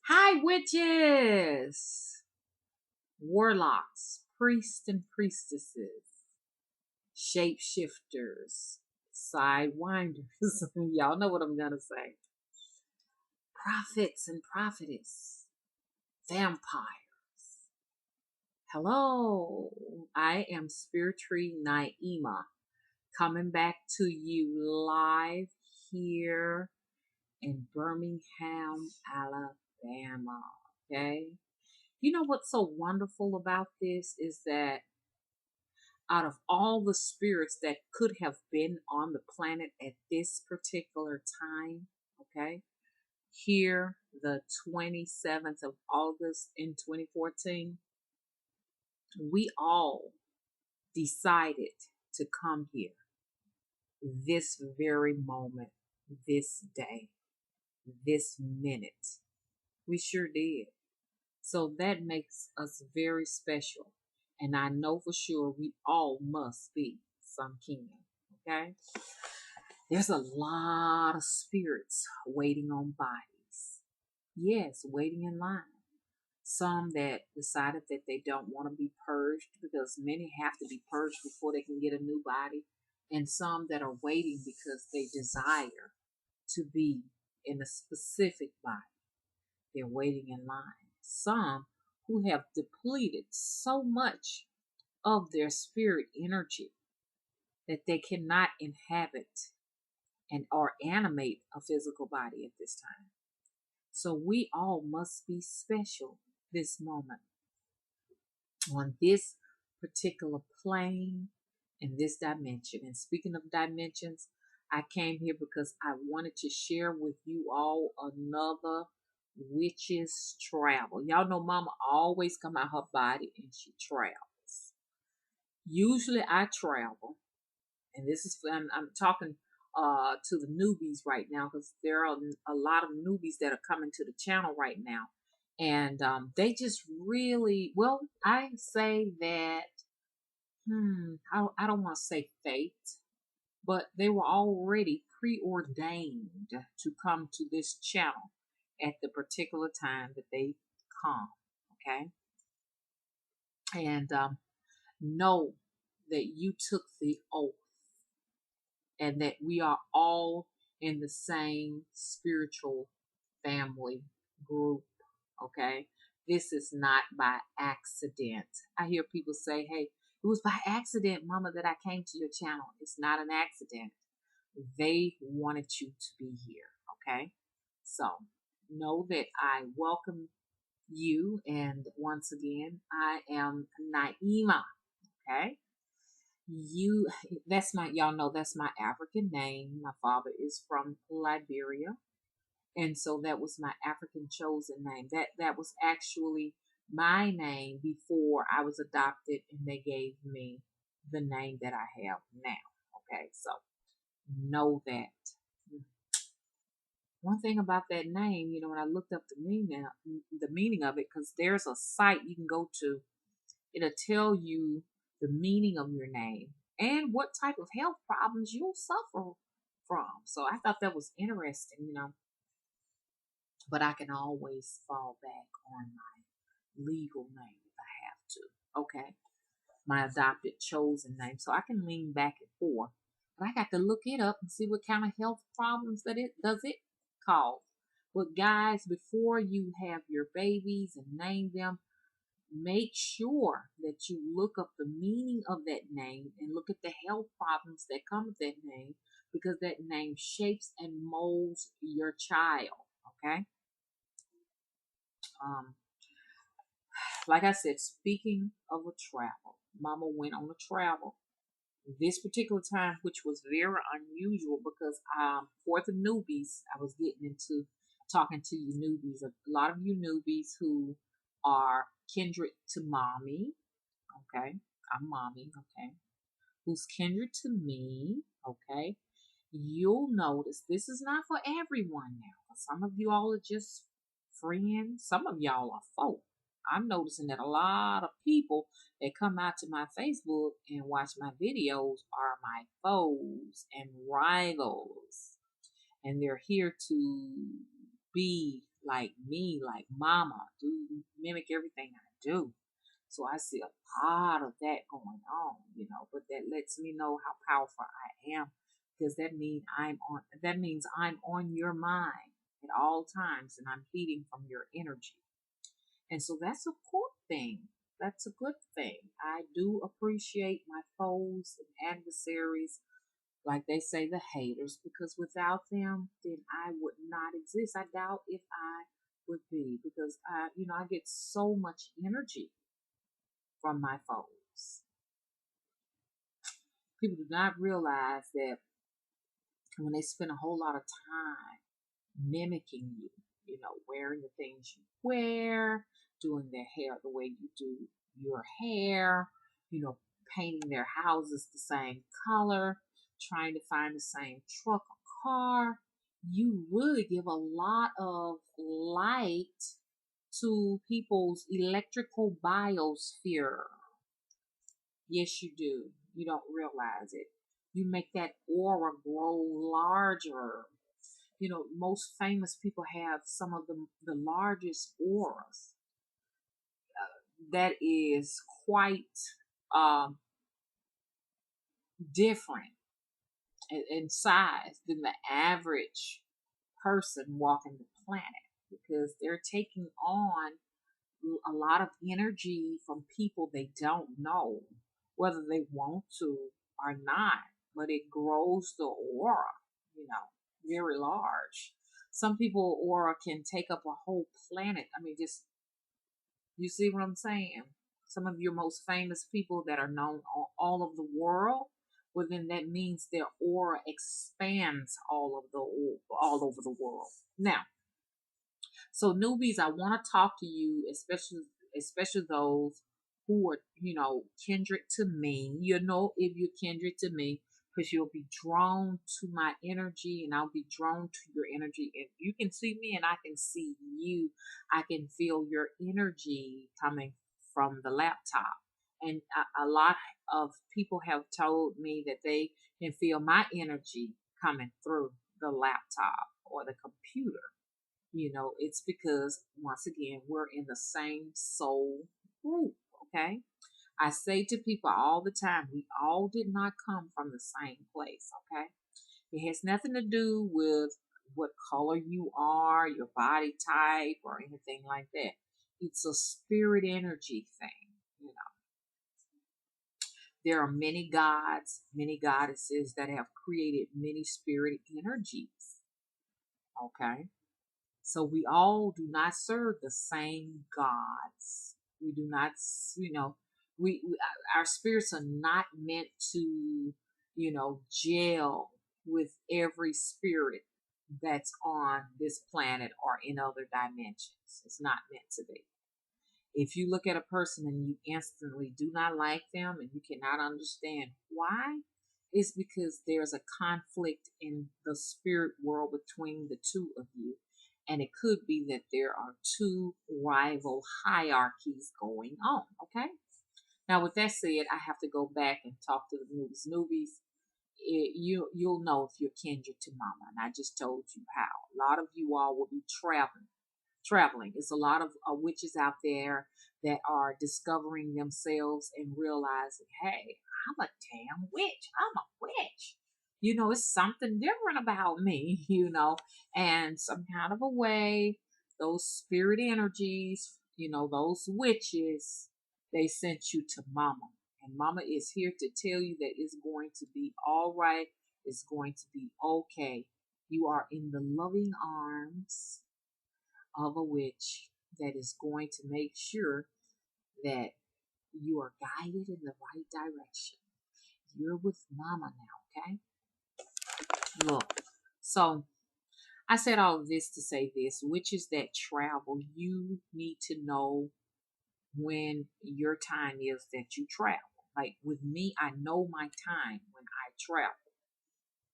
Hi, witches, warlocks, priests and priestesses, shapeshifters, sidewinders. Y'all know what I'm going to say. Prophets and prophetess, vampire. Hello, I am Spirit Tree Naima, coming back to you live here in Birmingham, Alabama. Okay. You know what's so wonderful about this is that out of all the spirits that could have been on the planet at this particular time, okay, here, the 27th of August in 2014, we all decided to come here this very moment, this day, this minute. We sure did. So that makes us very special. And I know for sure we all must be some kin. Okay? There's a lot of spirits waiting on bodies. Yes, waiting in line. Some that decided that they don't want to be purged because many have to be purged before they can get a new body. And some that are waiting because they desire to be in a specific body. They're waiting in line. Some who have depleted so much of their spirit energy that they cannot inhabit and or animate a physical body at this time. So we all must be special this moment on this particular plane in this dimension. And speaking of dimensions, I came here because I wanted to share with you all another witch's travel. Y'all know Mama always come out her body and she travels. Usually I travel, and this is I'm talking to the newbies right now because there are a lot of newbies that are coming to the channel right now, and they just really well. I say that I don't want to say fate, but they were already preordained to come to this channel at the particular time that they come. Okay, and know that you took the oath and that we are all in the same spiritual family group. Okay, this is not by accident. I hear people say, hey, it was by accident, Mama, that I came to your channel. It's not an accident. They wanted you to be here. Okay, so know that I welcome you, and once again, I am Naima. Okay, you that's my y'all know that's my African name. My father is from Liberia, and so that was my African chosen name. That was actually my name before I was adopted, and they gave me the name that I have now. Okay, so know that. One thing about that name, when I looked up the meaning of it, because there's a site you can go to, it'll tell you the meaning of your name and what type of health problems you'll suffer from. So I thought that was interesting. But I can always fall back on my legal name if I have to. Okay. My adopted chosen name. So I can lean back and forth. But I got to look it up and see what kind of health problems that it cause. But guys, before you have your babies and name them, make sure that you look up the meaning of that name and look at the health problems that come with that name, because that name shapes and molds your child. Okay. Um, like I said, speaking of a travel, Mama went on a travel this particular time, which was very unusual because for the newbies, I was getting into talking to you newbies, a lot of you newbies who are kindred to mommy. Okay, I'm mommy. Okay, who's kindred to me. Okay, you'll notice this is not for everyone now. Some of you all are just friends. Some of y'all are folk. I'm noticing that a lot of people that come out to my Facebook and watch my videos are my foes and rivals. And they're here to be like me, like mama, do mimic everything I do. So I see a lot of that going on, but that lets me know how powerful I am because that means I'm on your mind at all times and I'm feeding from your energy. And so that's a cool thing. That's a good thing. I do appreciate my foes and adversaries, like they say, the haters, because without them, then I would not exist. I doubt if I would be because I get so much energy from my foes. People do not realize that when they spend a whole lot of time mimicking you, wearing the things you wear, doing their hair the way you do your hair, you know, painting their houses the same color, trying to find the same truck or car, you really give a lot of light to people's electrical biosphere. Yes, you do. You don't realize it. You make that aura grow larger. Most famous people have some of the largest auras. That is quite um, different in size than the average person walking the planet because they're taking on a lot of energy from people they don't know, whether they want to or not, but it grows the aura, very large. Some people aura can take up a whole planet. I mean, just, you see what I'm saying? Some of your most famous people that are known all of the world, well, then that means their aura expands all over the world. Now, so newbies, I want to talk to you, especially those who are, kindred to me. If you're kindred to me, because you'll be drawn to my energy and I'll be drawn to your energy. And you can see me and I can see you. I can feel your energy coming from the laptop. And a lot of people have told me that they can feel my energy coming through the laptop or the computer. It's because, once again, we're in the same soul group, okay? I say to people all the time, we all did not come from the same place, okay? It has nothing to do with what color you are, your body type, or anything like that. It's a spirit energy thing, There are many gods, many goddesses that have created many spirit energies, okay? So we all do not serve the same gods. We do not, our spirits are not meant to, gel with every spirit that's on this planet or in other dimensions. It's not meant to be. If you look at a person and you instantly do not like them and you cannot understand why, it's because there's a conflict in the spirit world between the two of you. And it could be that there are two rival hierarchies going on. Okay. Now, with that said, I have to go back and talk to the newbies. You'll know if you're kindred to mama. And I just told you how. A lot of you all will be traveling. There's a lot of witches out there that are discovering themselves and realizing, hey, I'm a damn witch. I'm a witch. It's something different about me, and some kind of a way, those spirit energies, those witches, they sent you to mama. And mama is here to tell you that it's going to be all right. It's going to be okay. You are in the loving arms of a witch that is going to make sure that you are guided in the right direction. You're with mama now, okay? Look, so I said all of this to say this. Witches that travel, you need to know when your time is that you travel. Like with me, I know my time when I travel.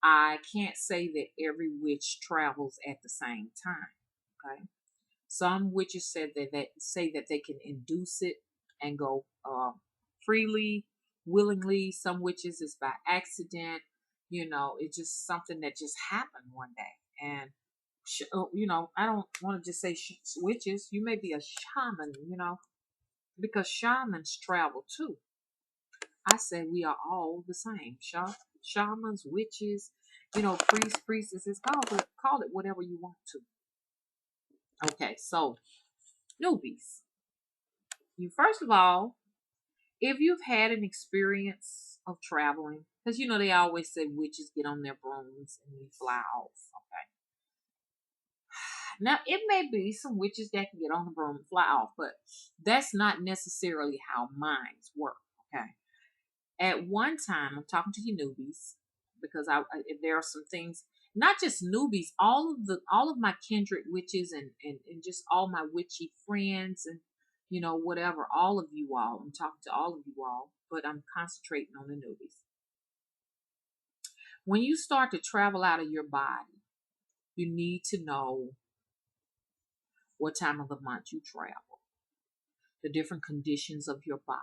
I can't say that every witch travels at the same time, okay? Some witches said that say that they can induce it and go freely, willingly. Some witches is by accident. It's just something that just happened one day. And I don't want to just say witches. You may be a shaman, because shamans travel too. I say we are all the same. Shamans, witches, priests, priestesses. Call it whatever you want to. Okay, so newbies. You first of all, if you've had an experience of traveling, because they always say witches get on their brooms and we fly off. Okay. Now it may be some witches that can get on the broom and fly off, but that's not necessarily how minds work. Okay. At one time, I'm talking to you newbies because there are some things, not just newbies, all of my kindred witches and just all my witchy friends and whatever, all of you all. I'm talking to all of you all, but I'm concentrating on the newbies. When you start to travel out of your body, you need to know what time of the month you travel, the different conditions of your body.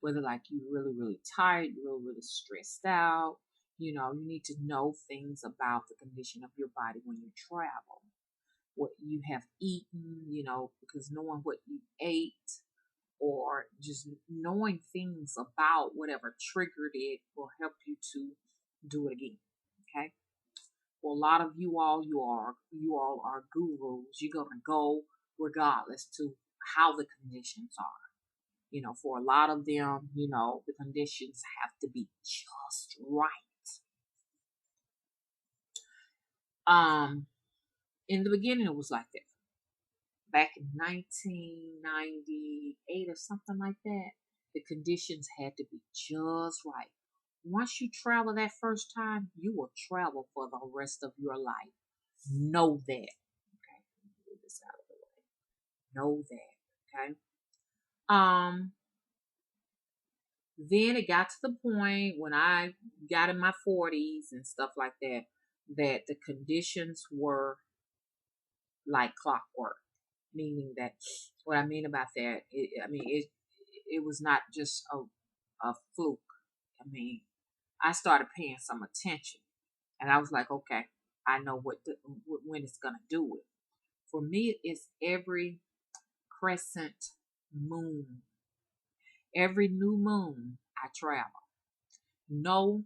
Whether like you're really, really tired, you're really, really stressed out, you need to know things about the condition of your body when you travel. What you have eaten, because knowing what you ate or just knowing things about whatever triggered it will help you to do it again. Okay. Well, a lot of you all are gurus. You're gonna go regardless to how the conditions are. For a lot of them, the conditions have to be just right. In the beginning, it was like that. Back in 1998 or something like that, the conditions had to be just right. Once you travel that first time, you will travel for the rest of your life. Know that. Okay, move this out of the way. Know that. Okay. Then it got to the point when I got in my 40s and stuff like that, that the conditions were like clockwork. Meaning that, what I mean about that, it was not just a fluke. I started paying some attention, and I was like, okay, I know when it's gonna do it. For me, it's every crescent moon, every new moon I travel. Know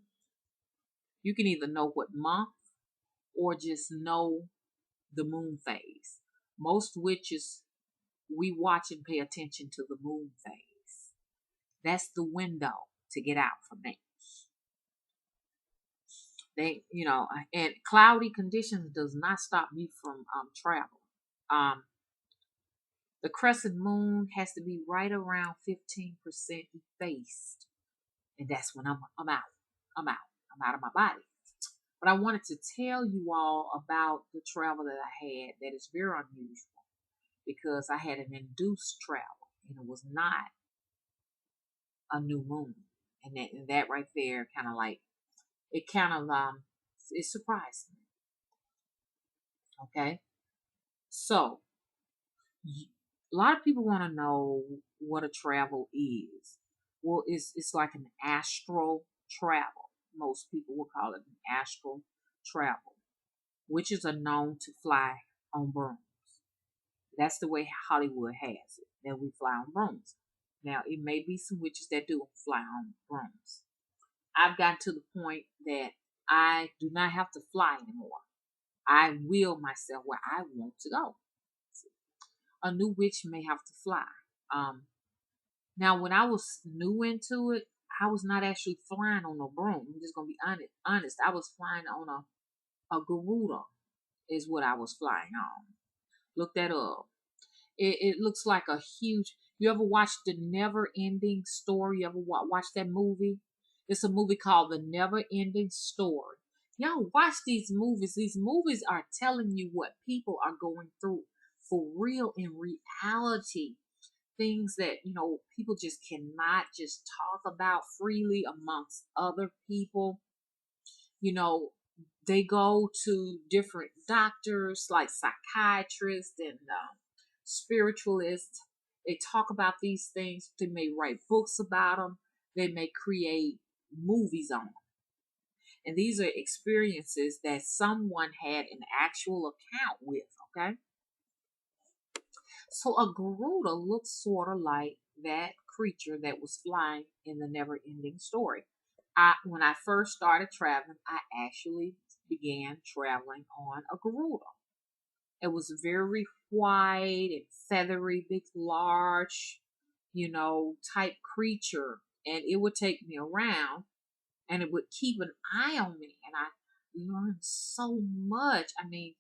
You can either know what month or just know the moon phase. Most witches, we watch and pay attention to the moon phase. That's the window to get out from that. And cloudy conditions does not stop me from travel. Um, the crescent moon has to be right around 15% effaced, and that's when I'm out. I'm out. I'm out of my body. But I wanted to tell you all about the travel that I had that is very unusual because I had an induced travel and it was not a new moon. And that right there kind of like, it surprised me. Okay. So a lot of people want to know what a travel is. Well, it's like an astral travel. Most people will call it an astral travel. Witches are known to fly on brooms. That's the way Hollywood has it, that we fly on brooms. Now, it may be some witches that do fly on brooms. I've gotten to the point that I do not have to fly anymore. I will myself where I want to go. A new witch may have to fly. Now, when I was new into it, I was not actually flying on a broom. I'm just gonna be honest. I was flying on a Garuda, is what I was flying on. Look that up. It looks like a huge. You ever watched the Never Ending Story? You ever watch that movie? It's a movie called The Never Ending Story. Y'all watch these movies. These movies are telling you what people are going through for real in reality. Things that, people just cannot just talk about freely amongst other people. They go to different doctors like psychiatrists and spiritualists. They talk about these things. They may write books about them. They may create movies on them. And these are experiences that someone had an actual account with, okay? So a Garuda looks sort of like that creature that was flying in the never ending story. When I first started traveling, I actually began traveling on a Garuda. It was very white and feathery, big, large, type creature. And it would take me around and it would keep an eye on me. And I learned so much. I mean,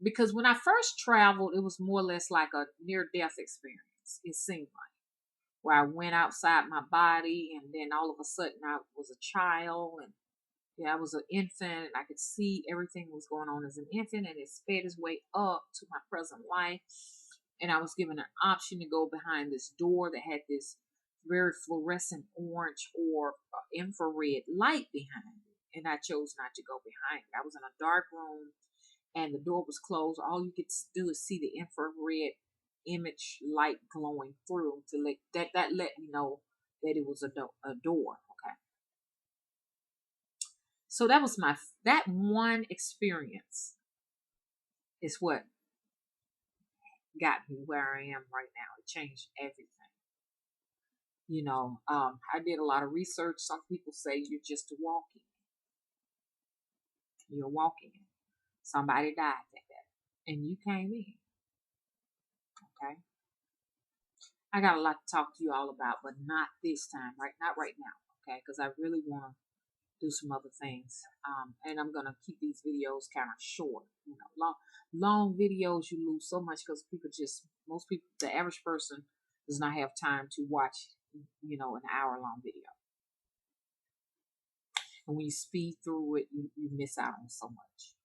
because when I first traveled, it was more or less like a near death experience, it seemed like, where I went outside my body and then all of a sudden I was a child and yeah, I was an infant and I could see everything was going on as an infant and it sped its way up to my present life. And I was given an option to go behind this door that had this very fluorescent orange or infrared light behind it. And I chose not to go behind it. I was in a dark room and the door was closed. All you could do is see the infrared image light glowing through to that let me know that it was a door. Okay. So that one experience is what got me where I am right now. It changed everything. I did a lot of research. Some people say you're just walking. You're walking. Somebody died that day, and you came in. Okay. I got a lot to talk to you all about, but not this time. Not right now. Okay, because I really want to do some other things. And I'm gonna keep these videos kind of short. Long videos you lose so much because most people, the average person does not have time to watch, an hour-long video. And when you speed through it, you miss out on so much.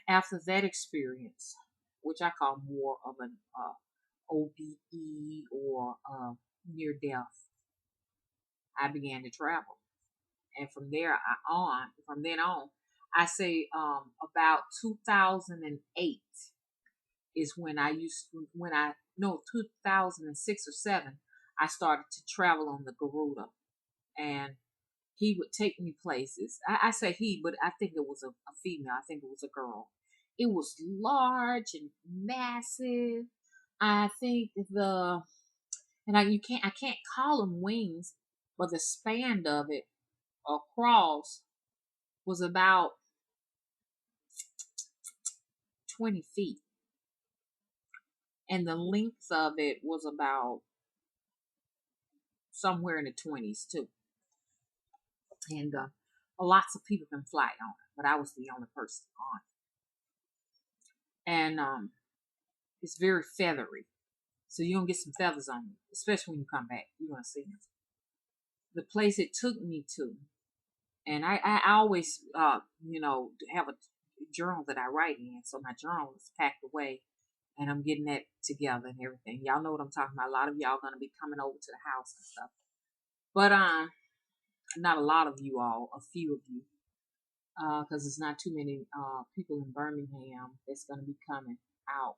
After that experience, which I call more of an OBE or near death, I began to travel. And from then on, I say about 2008 is when 2006 or 7, I started to travel on the Garuda. And he would take me places. I say he, but I think it was a female. I think it was a girl. It was large and massive. I think I can't call them wings, but the span of it across was about 20 feet. And the length of it was about somewhere in the 20s too. And lots of people can fly on it, but I was the only person on it. And it's very feathery. So you're going to get some feathers on you, especially when you come back. You're going to see them. The place it took me to, and I always, have a journal that I write in. So my journal is packed away and I'm getting that together and everything. Y'all know what I'm talking about. A lot of y'all going to be coming over to the house and stuff. But not a lot of you all, a few of you. Because there's not too many people in Birmingham that's going to be coming out.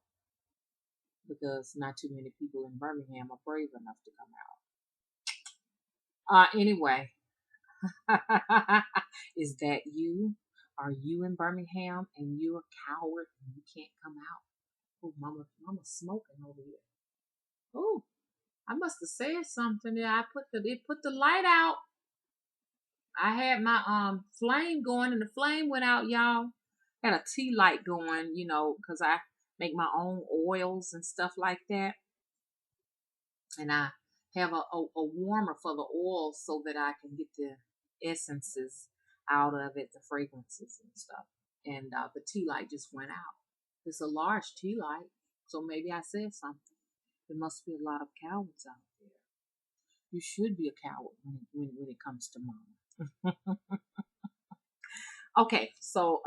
Because not too many people in Birmingham are brave enough to come out. Anyway, is that you? Are you in Birmingham and you're a coward and you can't come out? Oh, mama's smoking over here. Oh, I must have said something there. It put the light out. I had my flame going and the flame went out, y'all. Had a tea light going, because I make my own oils and stuff like that. And I have a warmer for the oil so that I can get the essences out of it, the fragrances and stuff. And the tea light just went out. It's a large tea light, so maybe I said something. There must be a lot of cowards out there. You should be a coward when it comes to mama. Okay, so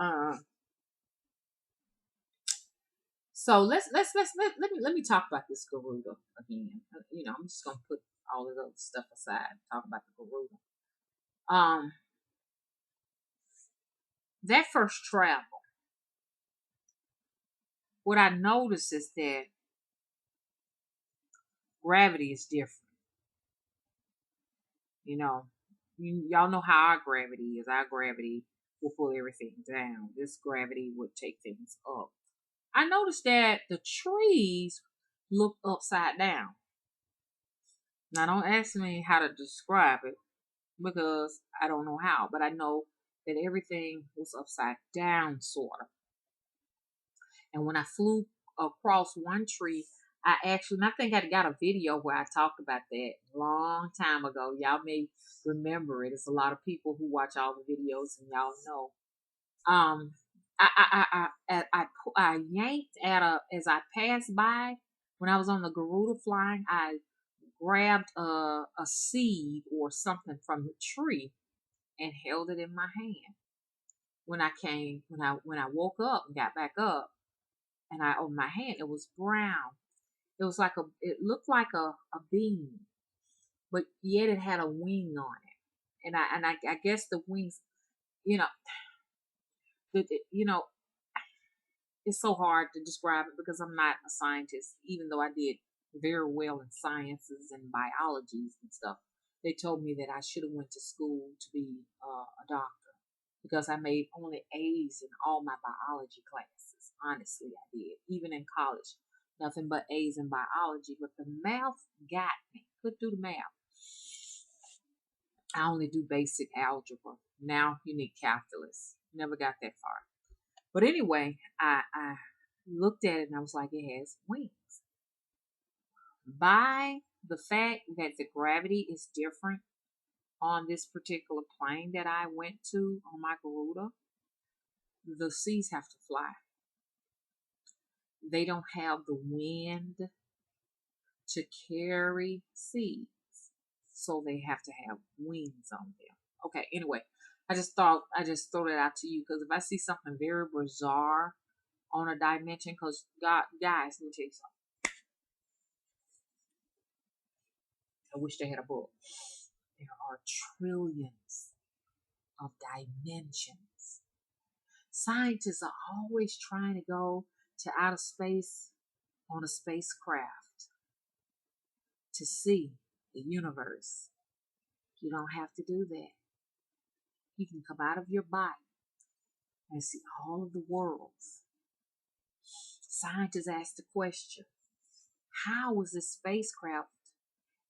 let me talk about this Garuda again. I'm just gonna put all of those stuff aside and talk about the Garuda. That first travel, what I noticed is that gravity is different. Y'all know how our gravity is. Our gravity will pull everything down. This gravity would take things up. I noticed that the trees look upside down. Now, don't ask me how to describe it because I don't know how, but I know that everything was upside down, sort of. And when I flew across one tree, I think I got a video where I talked about that a long time ago. Y'all may remember it. It's a lot of people who watch all the videos, and y'all know. Um, I yanked as I passed by when I was on the Garuda flying. I grabbed a seed or something from the tree and held it in my hand. When I woke up and got back up, and I opened my hand, it was brown. It looked like a bean, but yet it had a wing on it. And I guess the wings, you know, you know, it's so hard to describe it because I'm not a scientist, even though I did very well in sciences and biologies and stuff. They told me that I should have went to school to be a doctor because I made only A's in all my biology classes. Honestly, I did. Even in college, nothing but A's in biology. But the math got me. Couldn't do the math. I only do basic algebra. Now you need calculus. Never got that far. But anyway, I looked at it and I was like, it has wings. By the fact that the gravity is different on this particular plane that I went to on my Garuda, the seeds have to fly. They don't have the wind to carry seeds, so they have to have wings on them. Okay, anyway, I just throw that out to you because if I see something very bizarre on a dimension, because God, guys, let me tell you something. I wish they had a book. There are trillions of dimensions. Scientists are always trying to go to outer space on a spacecraft to see the universe. You don't have to do that. You can come out of your body and see all of the worlds. Scientists ask the question, how was this spacecraft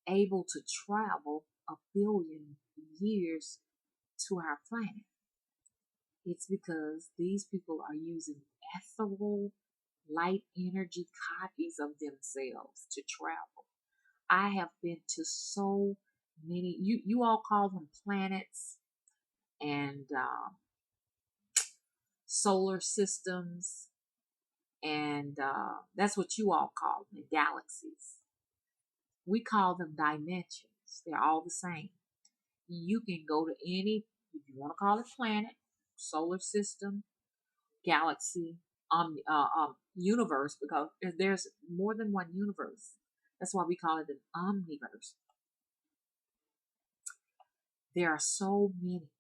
able to travel 1 billion years to our planet? It's because these people are using ethereal light energy copies of themselves to travel. I have been to so many, you all call them planets and solar systems, and that's what you all call them, galaxies. We call them dimensions. They're all the same. You can go to any, if you want to call it planet, solar system, galaxy, universe, because there's more than one universe. That's why we call it an omniverse. There are so many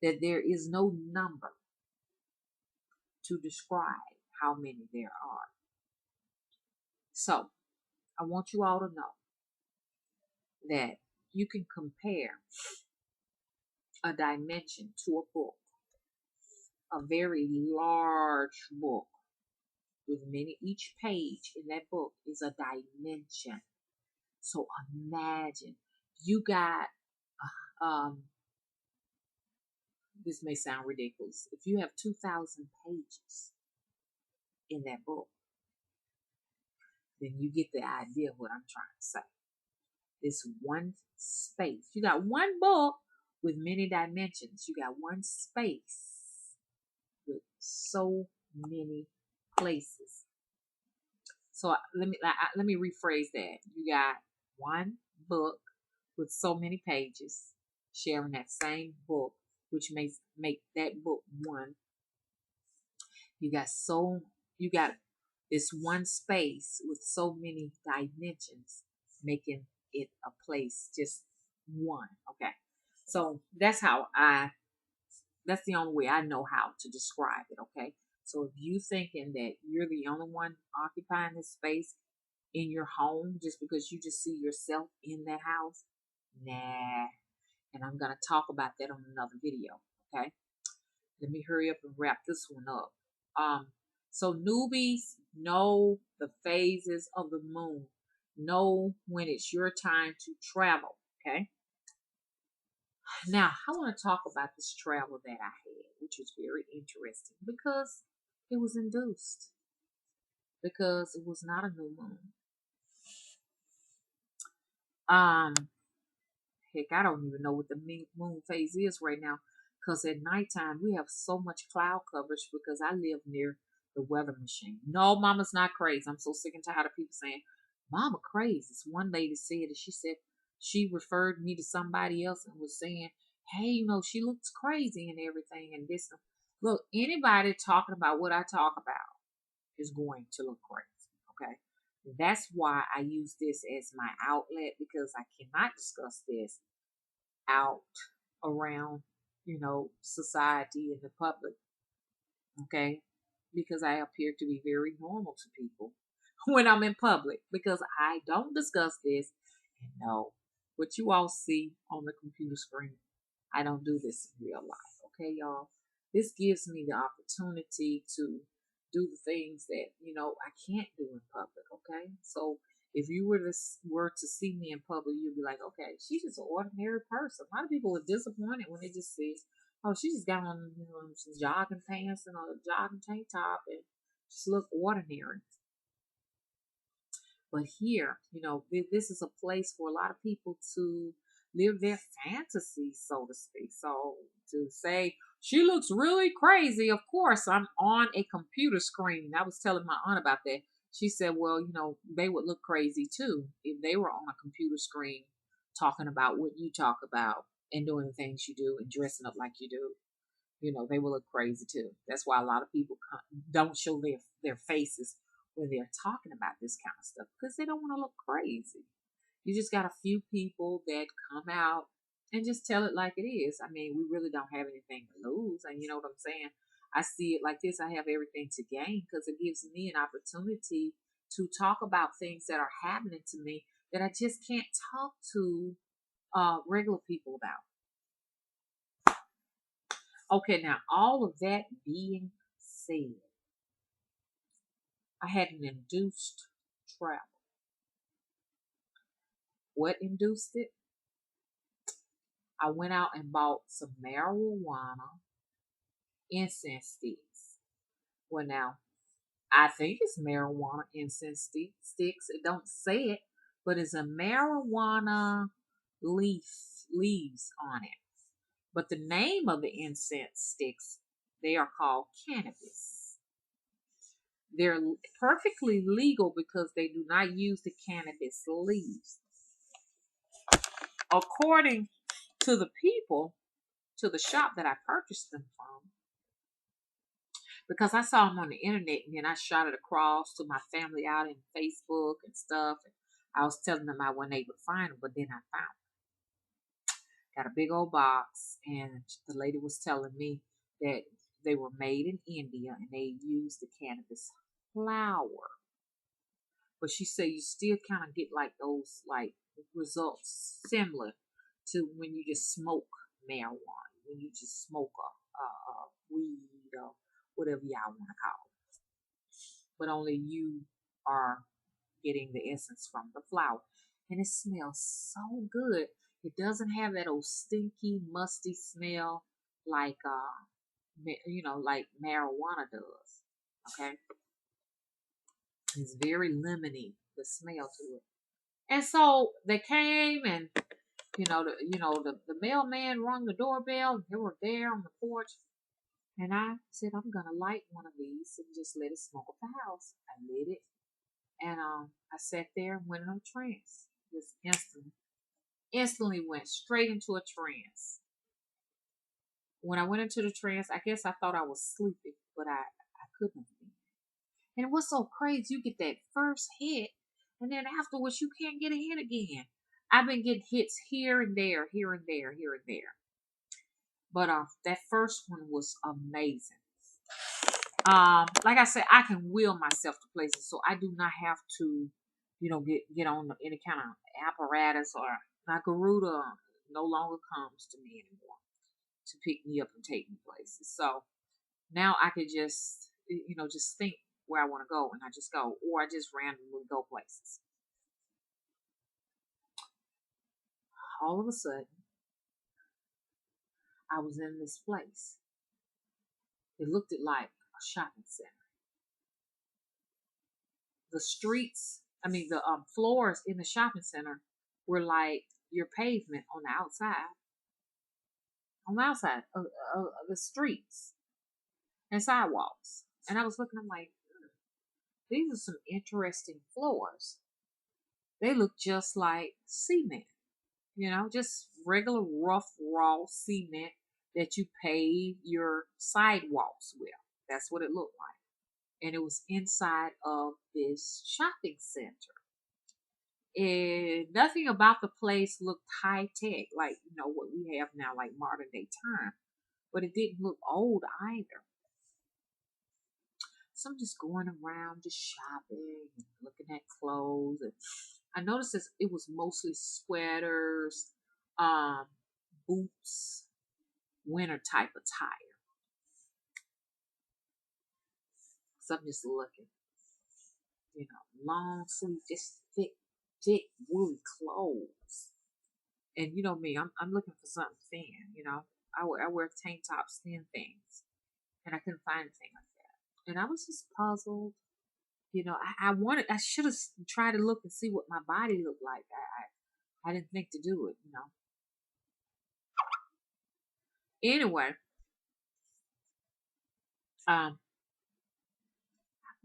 that there is no number to describe how many there are. So, I want you all to know that you can compare a dimension to a book, a very large book with many, each page in that book is a dimension. So imagine you got, this may sound ridiculous, if you have 2,000 pages in that book, then you get the idea of what I'm trying to say. This one space, you got one book with many dimensions. You got one space with so many places. So let me rephrase that. You got one book with so many pages, sharing that same book, which makes make that book one. You got this one space with so many dimensions, making it a place just one. Okay, so that's the only way I know how to describe it. Okay, so if you thinking that you're the only one occupying this space in your home just because you just see yourself in that house, Nah. And I'm going to talk about that on another video. Okay. Let me hurry up and wrap this one up. So newbies know the phases of the moon. Know when it's your time to travel. Okay. Now, I want to talk about this travel that I had, which was very interesting because it was induced, because it was not a new moon. Um, Heck, I don't even know what the moon phase is right now because at nighttime we have so much cloud coverage because I live near the weather machine. No, Mama's not crazy. I'm so sick and tired of people saying, Mama crazy. This one lady said it. She said she referred me to somebody else and was saying, hey, she looks crazy and everything and this. Look, anybody talking about what I talk about is going to look crazy. Okay. That's why I use this as my outlet because I cannot discuss this out around, society and the public. Okay. Because I appear to be very normal to people when I'm in public because I don't discuss this. And no, what you all see on the computer screen, I don't do this in real life. Okay, y'all. This gives me the opportunity to do the things that I can't do in public. Okay, so if you were to see me in public, you'd be like, okay, she's just an ordinary person. A lot of people are disappointed when they just see, oh, she just got on some jogging pants and a jogging tank top and just look ordinary. But here, this is a place for a lot of people to live their fantasies, so to speak. So to say she looks really crazy, of course, I'm on a computer screen. I was telling my aunt about that. She said, well, they would look crazy too if they were on a computer screen talking about what you talk about and doing the things you do and dressing up like you do. They will look crazy too. That's why a lot of people don't show their faces when they're talking about this kind of stuff because they don't want to look crazy. You just got a few people that come out and just tell it like it is. I mean, we really don't have anything to lose. And you know what I'm saying? I see it like this. I have everything to gain because it gives me an opportunity to talk about things that are happening to me that I just can't talk to regular people about. Okay, now all of that being said, I had an induced travel. What induced it? I went out and bought some marijuana incense sticks. Well, now, I think it's marijuana incense sticks. It don't say it, but it's a marijuana leaves on it. But the name of the incense sticks, they are called cannabis. They're perfectly legal because they do not use the cannabis leaves. According to the people, to the shop that I purchased them from, because I saw them on the internet and then I shot it across to my family out in Facebook and stuff. And I was telling them I wasn't able to find them, but then I found them. Got a big old box, and the lady was telling me that they were made in India and they used the cannabis flower. But she said you still kind of get like those results similar to when you just smoke marijuana, when you just smoke a weed or whatever y'all want to call it. But only you are getting the essence from the flower. And it smells so good. It doesn't have that old stinky, musty smell like like marijuana does. Okay? It's very lemony, the smell to it. And so they came and the mailman rung the doorbell. They were there on the porch. And I said, I'm going to light one of these and just let it smoke up the house. I lit it. And I sat there and went in a trance. Just instantly went straight into a trance. When I went into the trance, I guess I thought I was sleeping, but I couldn't have been. And what's so crazy, you get that first hit, and then afterwards you can't get a hit again. I've been getting hits here and there, here and there, here and there. But that first one was amazing. Like I said, I can will myself to places, so I do not have to, get on any kind of apparatus or My Garuda no longer comes to me anymore to pick me up and take me places. So now I could just, just think where I want to go and I just go, or I just randomly go places. All of a sudden, I was in this place. It looked like a shopping center. The streets, the floors in the shopping center were like your pavement on the outside of the streets and sidewalks. And I was looking, I'm like, these are some interesting floors. They look just like cement, just regular rough, raw cement that you pave your sidewalks with. That's what it looked like. And it was inside of this shopping center. And nothing about the place looked high tech, like what we have now, like modern day time. But it didn't look old either. So I'm just going around, just shopping, and looking at clothes, and I noticed this, it was mostly sweaters, boots, winter type attire. So I'm just looking, long sleeve, just thick, woolly clothes. And you know me, I'm looking for something thin. I wear tank tops, thin things, and I couldn't find anything like that. And I was just puzzled. I should have tried to look and see what my body looked like. I didn't think to do it. Anyway, I'm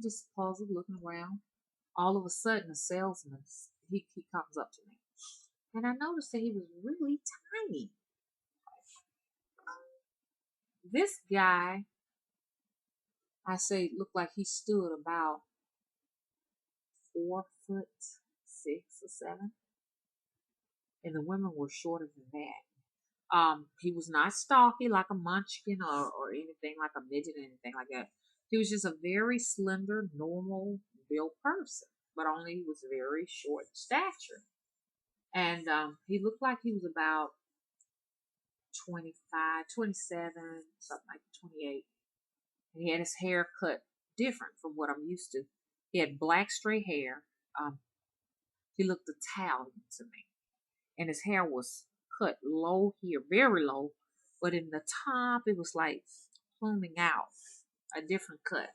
just puzzled, looking around. All of a sudden, a salesman, he comes up to me. And I noticed that he was really tiny. This guy, I say, looked like he stood about 4'6" or 7. And the women were shorter than that. He was not stocky like a munchkin or anything like a midget or anything like that. He was just a very slender, normal built person, but only he was very short in stature. And he looked like he was about 25, 27, something like 28. And he had his hair cut different from what I'm used to. He had black straight hair. He looked Italian to me. And his hair was cut low here, very low, but in the top it was like pluming out, a different cut.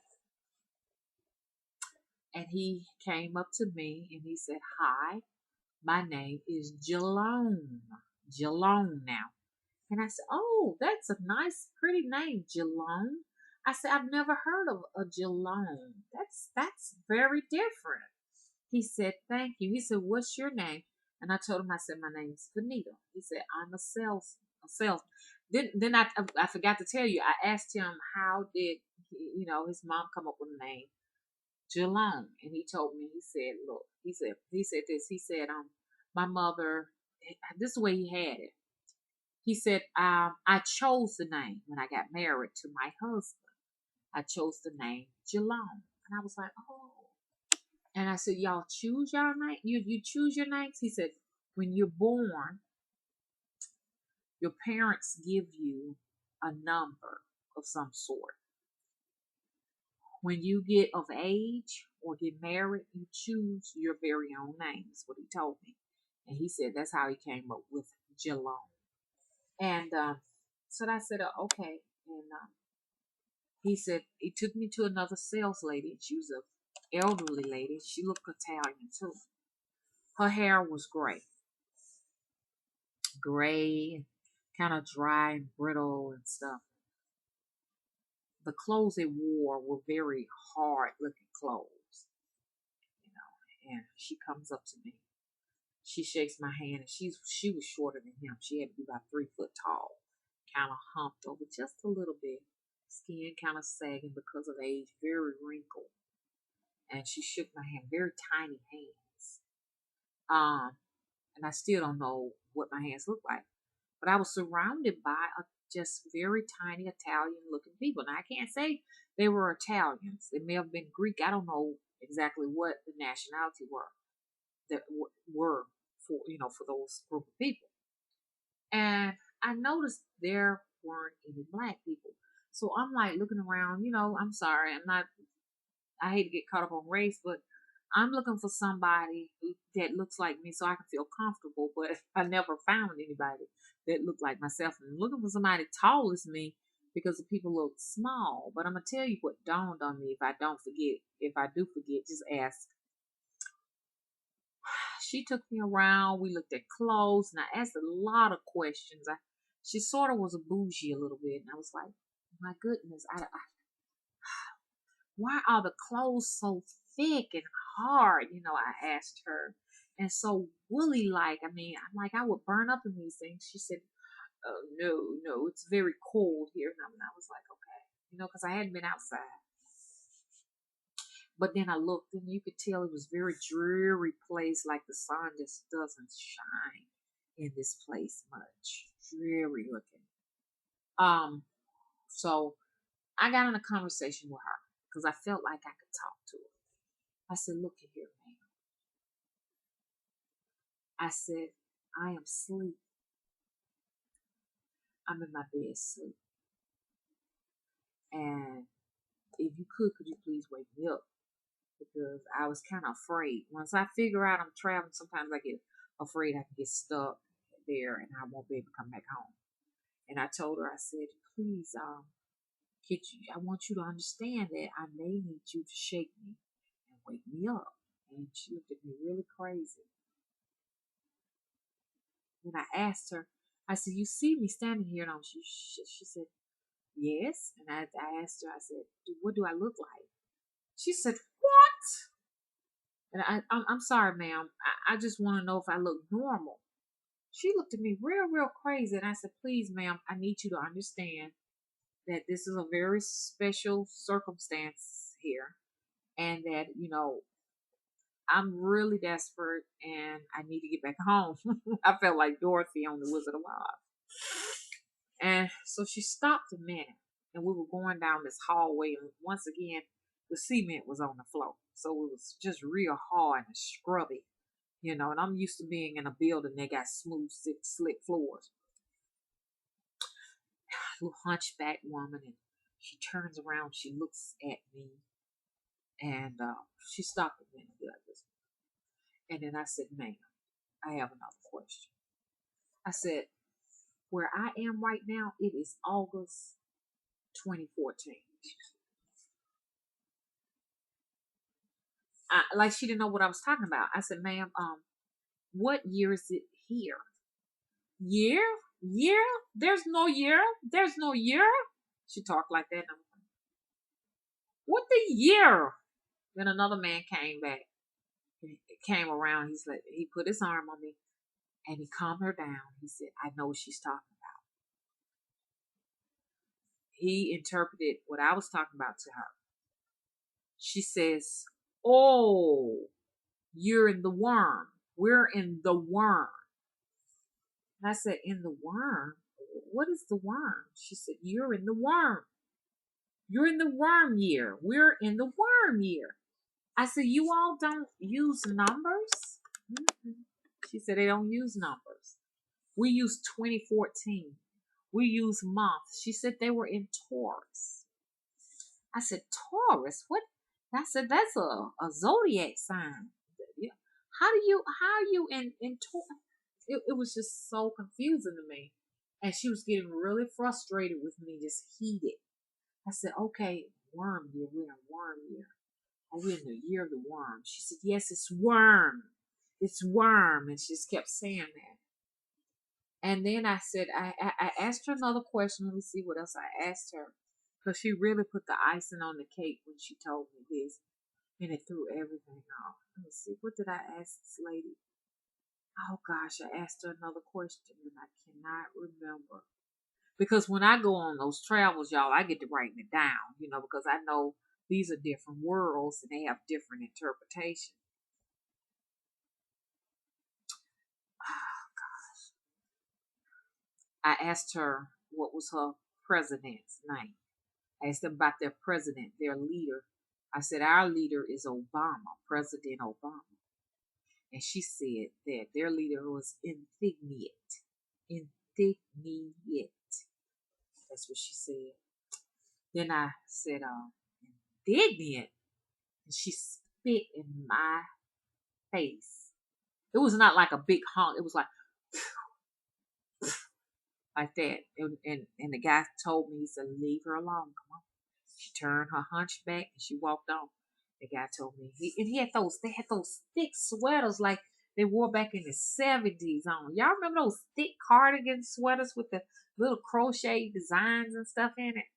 And he came up to me and he said, "Hi, my name is Jalone." Jalone now. And I said, "Oh, that's a nice, pretty name, Jalone." I said, "I've never heard of a Jalone. That's very different." He said, "Thank you." He said, "What's your name?" And I told him, I said, "My name's Benita." He said, "I'm a sales." Then I forgot to tell you, I asked him how did his mom come up with the name Jalone, and he told me. He said, "Look," he said this. He said, my mother. This is the way he had it. He said, "I chose the name when I got married to my husband. I chose the name Jalone." And I was like, "Oh." And I said, "Y'all choose your name? You choose your names?" He said, "When you're born, your parents give you a number of some sort. When you get of age or get married, you choose your very own name," is what he told me. And he said that's how he came up with Jalone. And so I said, "Okay." And he said he took me to another sales lady. She was an elderly lady. She looked Italian too. Her hair was gray, kind of dry and brittle and stuff. The clothes they wore were very hard looking clothes, And she comes up to me. She shakes my hand, and she was shorter than him. She had to be about 3 foot tall, kind of humped over just a little bit, skin kind of sagging because of age, very wrinkled. And she shook my hand, very tiny hands. And I still don't know what my hands look like. But I was surrounded by just very tiny Italian-looking people. Now, I can't say they were Italians. They may have been Greek. I don't know exactly what the nationality were for those group of people. And I noticed there weren't any black people. So I'm like looking around, I'm sorry, I hate to get caught up on race, but I'm looking for somebody that looks like me so I can feel comfortable. But I never found anybody that looked like myself. And I'm looking for somebody tall as me because the people look small. But I'm going to tell you what dawned on me if I don't forget. If I do forget, just ask. She took me around. We looked at clothes, and I asked a lot of questions. She sort of was a bougie a little bit, and I was like, my goodness, why are the clothes so thick and hard? I asked her, and so woolly like. I'm like, I would burn up in these things. She said, oh, no, it's very cold here. And I was like, okay, because I hadn't been outside. But then I looked, and you could tell it was a very dreary place, like the sun just doesn't shine in this place much. Dreary looking. So I got in a conversation with her because I felt like I could talk to her. I said, look at here, ma'am. I said, I am asleep. I'm in my bed asleep. And if you could you please wake me up? Because I was kind of afraid. Once I figure out I'm traveling, sometimes I get afraid I can get stuck there and I won't be able to come back home. And I told her, I said, please, I want you to understand that I may need you to shake me and wake me up. And she looked at me really crazy. Then I asked her, I said, you see me standing here, don't you? She said, yes. And I asked her, I said, what do I look like? She said, what? And I'm sorry, ma'am. I just want to know if I look normal. She looked at me real crazy. And I said, please, ma'am, I need you to understand that this is a very special circumstance here. And that, I'm really desperate and I need to get back home. I felt like Dorothy on the Wizard of Oz. And so she stopped a minute and we were going down this hallway. And once again, the cement was on the floor. So it was just real hard and scrubby, and I'm used to being in a building that got smooth, slick floors. A little hunchback woman, and she turns around, she looks at me, and she stopped a minute like this. And then I said, ma'am, I have another question. I said, where I am right now, it is August 2014. Like she didn't know what I was talking about. I said, ma'am, what year is it here? Year? Year? There's no year. There's no year. She talked like that. And I'm like, what the year? Then another man came back. He came around. He put his arm on me and he calmed her down. He said, I know what she's talking about. He interpreted what I was talking about to her. She says, oh, you're in the worm. We're in the worm. And I said, in the worm? What is the worm? She said, you're in the worm. You're in the worm year. We're in the worm year. I said, you all don't use numbers? Mm-hmm. She said, they don't use numbers. We use 2014. We use months. She said they were in Taurus. I said, Taurus? What? I said, that's a zodiac sign. How are you in Taurus? It was just so confusing to me. And she was getting really frustrated with me, just heated. I said, okay, worm year. We're in worm year. Oh, we're in the year of the worm. She said, yes, it's worm. It's worm. And she just kept saying that. And then I said, I asked her another question. Let me see what else I asked her. Because she really put the icing on the cake when she told me this. And it threw everything off. Let me see. What did I ask this lady? Oh, gosh. I asked her another question. And I cannot remember. Because when I go on those travels, y'all, I get to writing it down. Because I know these are different worlds. And they have different interpretations. I asked her what was her president's name. I asked them about their president, their leader. I said, our leader is Obama, President Obama. And she said that their leader was indignant. Indignant. That's what she said. Then I said, indignant. And she spit in my face. It was not like a big honk. It was like that. And the guy told me, he said, leave her alone. Come on. She turned her hunchback and she walked on. The guy told me. They had those thick sweaters like they wore back in the 70s on. Y'all remember those thick cardigan sweaters with the little crochet designs and stuff in it?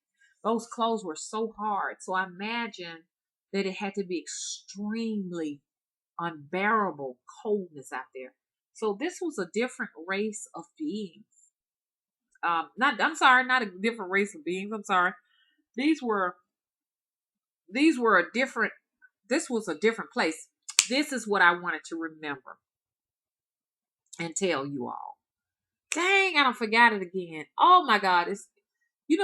Those clothes were so hard. So I imagine that it had to be extremely unbearable coldness out there. So this was a different race of beings. Not a different race of beings. I'm sorry. These were a different. This was a different place. This is what I wanted to remember and tell you all. Dang, I don't forgot it again. Oh my God, it's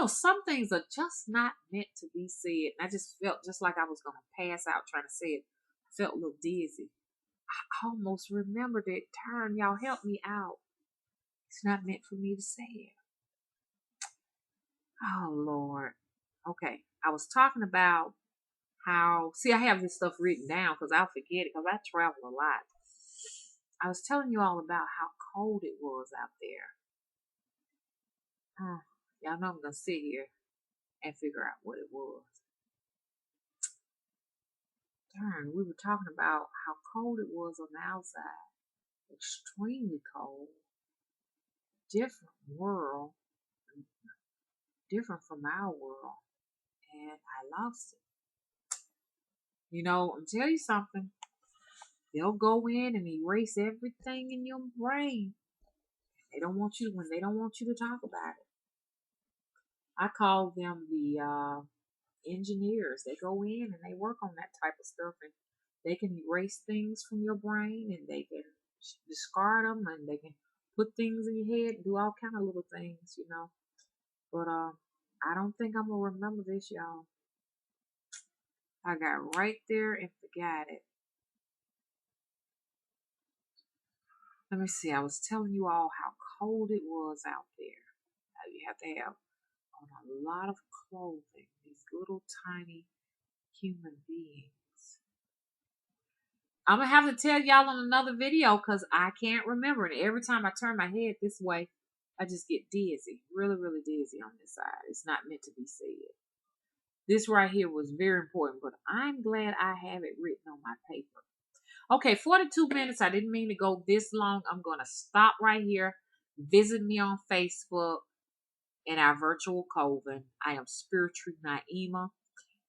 some things are just not meant to be said. And I just felt just like I was gonna pass out trying to say it. I felt a little dizzy. I almost remembered it. Turn, y'all help me out. It's not meant for me to say it. Oh Lord. Okay, I was talking about how, I have this stuff written down because I'll forget it because I travel a lot. I was telling you all about how cold it was out there. Y'all know I'm going to sit here and figure out what it was. Darn, we were talking about how cold it was on the outside. Extremely cold. Different world. Different from our world. And I lost it. I'm going to tell you something. They'll go in and erase everything in your brain. They don't want you when they don't want you to talk about it. I call them the engineers. They go in and they work on that type of stuff, and they can erase things from your brain, and they can discard them, and they can put things in your head, do all kind of little things, But I don't think I'm gonna remember this, y'all. I got right there and forgot it. Let me see. I was telling you all how cold it was out there. How you have to have on a lot of clothing. These little tiny human beings. I'm going to have to tell y'all on another video because I can't remember it. Every time I turn my head this way, I just get dizzy. Really, really dizzy on this side. It's not meant to be said. This right here was very important, but I'm glad I have it written on my paper. Okay, 42 minutes. I didn't mean to go this long. I'm going to stop right here. Visit me on Facebook in our virtual coven. I am Spiritual Naima.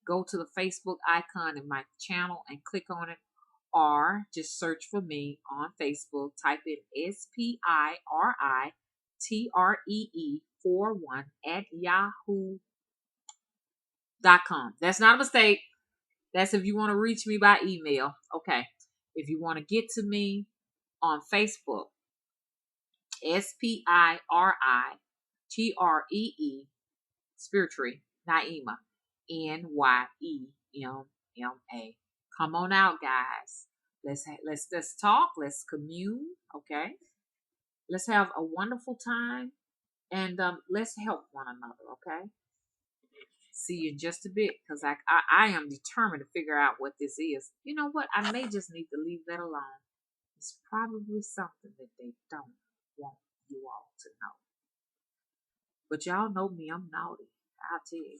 Go to the Facebook icon in my channel and click on it, or just search for me on Facebook. Type in SPIRITREE41 at yahoo.com. That's not a mistake. That's if you want to reach me by email. Okay. If you want to get to me on Facebook, SPIRITREE, Spiritual Naima, NYEMMA. Come on out, guys. Let's talk. Let's commune. Okay. Let's have a wonderful time, and let's help one another. Okay. See you in just a bit, because I am determined to figure out what this is. You know what? I may just need to leave that alone. It's probably something that they don't want you all to know. But y'all know me. I'm naughty. I'll tell you.